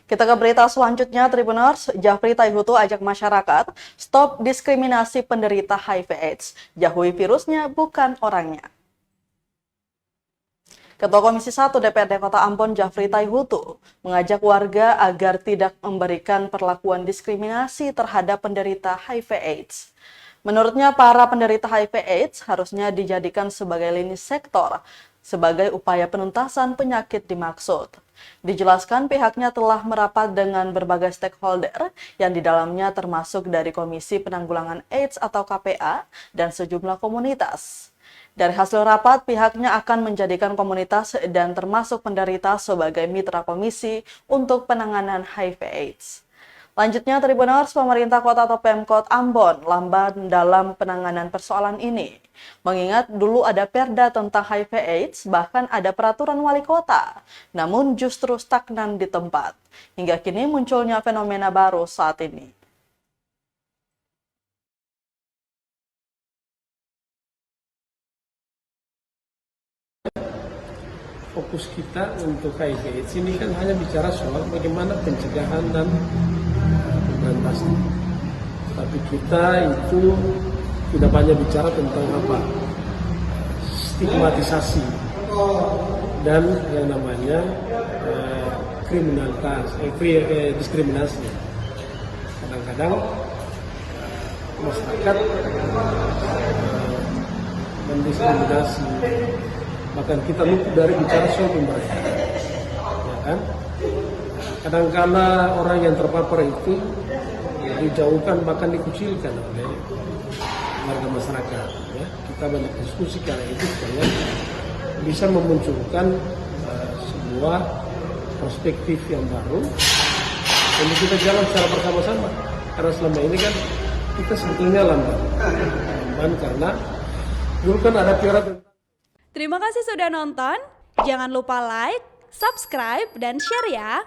Kita ke berita selanjutnya, Tribuners. Jafri Taihutu ajak masyarakat stop diskriminasi penderita HIV/AIDS. Jauhi virusnya, bukan orangnya. Ketua Komisi 1 DPRD Kota Ambon, Jafri Taihutu, mengajak warga agar tidak memberikan perlakuan diskriminasi terhadap penderita HIV/AIDS. Menurutnya, para penderita HIV/AIDS harusnya dijadikan sebagai lini sektor sebagai upaya penuntasan penyakit dimaksud. Dijelaskan pihaknya telah merapat dengan berbagai stakeholder yang di dalamnya termasuk dari Komisi Penanggulangan AIDS atau KPA dan sejumlah komunitas. Dari hasil rapat, pihaknya akan menjadikan komunitas dan termasuk penderita sebagai mitra komisi untuk penanganan HIV/AIDS. Lanjutnya, Tribuners, pemerintah kota atau Pemkot Ambon lamban dalam penanganan persoalan ini. Mengingat dulu ada perda tentang HIV/AIDS, bahkan ada peraturan wali kota, namun justru stagnan di tempat. Hingga kini munculnya fenomena baru saat ini. Fokus kita untuk HIV/AIDS ini kan hanya bicara soal bagaimana pencegahan dan pemberantasan. Tapi kita itu tidak banyak bicara tentang apa stigmatisasi dan yang namanya kriminalitas, diskriminasi. Kadang-kadang masyarakat mendiskriminasi, bahkan kita lupa dari bicara soal pemberantasan, ya kan? Kadang-kala orang yang terpapar itu dijauhkan bahkan dikucilkan oleh warga masyarakat. Ya. Kita banyak diskusi karena itu supaya bisa memunculkan sebuah perspektif yang baru untuk kita jalan secara bersama-sama. Karena selama ini kan kita sebetulnya lamban karena dulu kan ada piora. Terima kasih sudah nonton. Jangan lupa like, subscribe, dan share ya.